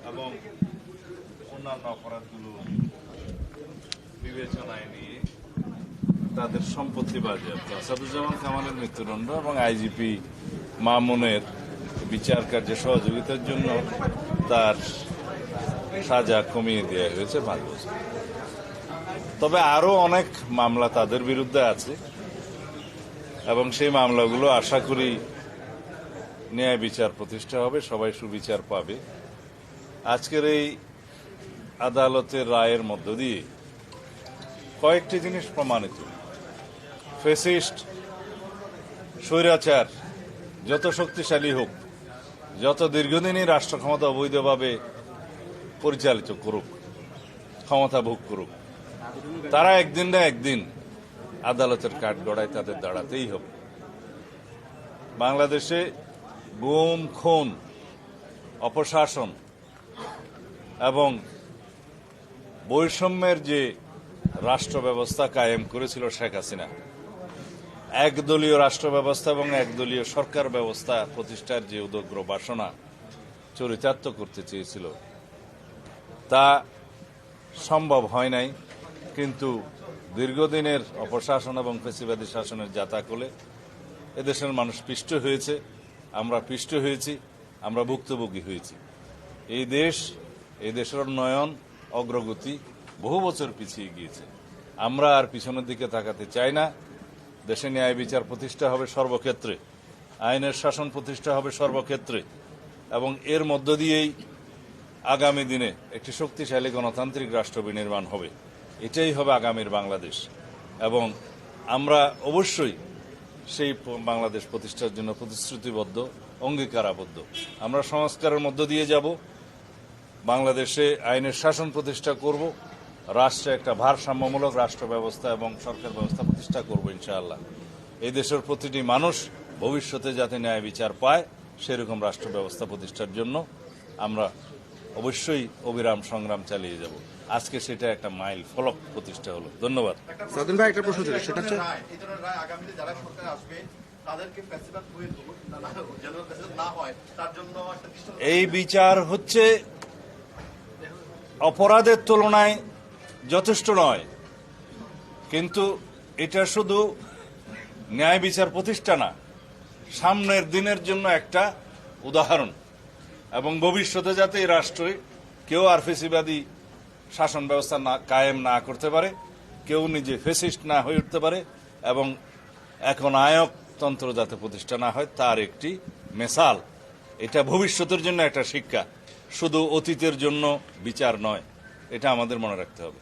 এবং অন্যান্য অপরাধগুলো বিবেচনায় নিয়ে তাদের সম্পত্তি বাজেয়াপ্ত, আসাদুজ্জামান কামালের মৃত্যুদণ্ড এবং আইজিপি মামুনের বিচার কার্যে সহযোগিতার জন্য তার সাজা কমিয়ে দেওয়া হয়েছে 5 বছর। তবে আরো অনেক মামলা তাদের বিরুদ্ধে আছে এবং সেই মামলাগুলো আশা করি ন্যায় বিচার প্রতিষ্ঠা হবে, সবাই সুবিচার পাবে। আজকের এই আদালতের রায়ের মধ্য দিয়ে কয়েকটি জিনিস প্রমাণিত। ফ্যাসিস্ট স্বৈরাচার যত শক্তিশালী হোক, যত দীর্ঘদিনই রাষ্ট্র ক্ষমতা অবৈধভাবে পরিচালিত করুক, ক্ষমতা ভোগ করুক, তারা একদিন না একদিন আদালতের কাঠগড়ায় তাদের দাঁড়াতেই হবে। বাংলাদেশে গুম, খুন, অপশাসন এবং বৈষম্যের যে রাষ্ট্র ব্যবস্থা কায়েম করেছিল শেখ হাসিনা, একদলীয় রাষ্ট্র ব্যবস্থা এবং একদলীয় সরকার ব্যবস্থা প্রতিষ্ঠার যে উদগ্র বাসনা চরিতার্থ করতে চেয়েছিল, তা সম্ভব হয় নাই। কিন্তু দীর্ঘদিনের অপশাসন এবং ফ্যাসিবাদী শাসনের জাতাকলে এদেশের মানুষ পিষ্ট হয়েছে, আমরা পিষ্ট হয়েছি, আমরা ভুক্তভোগী হয়েছি। এই দেশের উন্নয়ন অগ্রগতি বহু বছর পিছিয়ে গিয়েছে। আমরা আর পিছনের দিকে তাকাতে চাই না। দেশে ন্যায় বিচার প্রতিষ্ঠা হবে সর্বক্ষেত্রে, আইনের শাসন প্রতিষ্ঠা হবে সর্বক্ষেত্রে এবং এর মধ্য দিয়েই আগামী দিনে একটি শক্তিশালী গণতান্ত্রিক রাষ্ট্র বিনির্মাণ হবে। এটাই হবে আগামীর বাংলাদেশ এবং আমরা অবশ্যই সেই বাংলাদেশ প্রতিষ্ঠার জন্য প্রতিশ্রুতিবদ্ধ, অঙ্গীকারাবদ্ধ। আমরা সংস্কারের মধ্য দিয়ে যাব, বাংলাদেশে আইনের শাসন প্রতিষ্ঠা করব, রাষ্ট্রে একটা ভারসাম্যমূলক রাষ্ট্র ব্যবস্থা এবং সরকার ব্যবস্থা প্রতিষ্ঠা করব ইনশাআল্লাহ। এই দেশের প্রতিটি মানুষ ভবিষ্যতে যাতে ন্যায় বিচার পায় সেরকম রাষ্ট্র ব্যবস্থা প্রতিষ্ঠার জন্য আমরা অবশ্যই অবিরাম সংগ্রাম চালিয়ে যাব। আজকে সেটা একটা মাইল ফলক প্রতিষ্ঠা হলো। ধন্যবাদ। সাদিন ভাই, একটা প্রশ্ন ছিল, সেটা হচ্ছে এই বিচার হচ্ছে অপরাধের তুলনায় যথেষ্ট নয়, কিন্তু এটা শুধু ন্যায় বিচার প্রতিষ্ঠা না, সামনের দিনের জন্য একটা উদাহরণ এবং ভবিষ্যতে যাতে এই রাষ্ট্রে কেউ আর ফ্যাসিবাদী শাসন ব্যবস্থা কায়েম না করতে পারে, কেউ নিজে ফ্যাসিস্ট না হয়ে উঠতে পারে এবং এখন নায়কতন্ত্র যাতে প্রতিষ্ঠা না হয় তার একটি মেসাল। এটা ভবিষ্যতের জন্য একটা শিক্ষা, শুধু অতীতের জন্য বিচার নয়, এটা আমাদের মনে রাখতে হবে।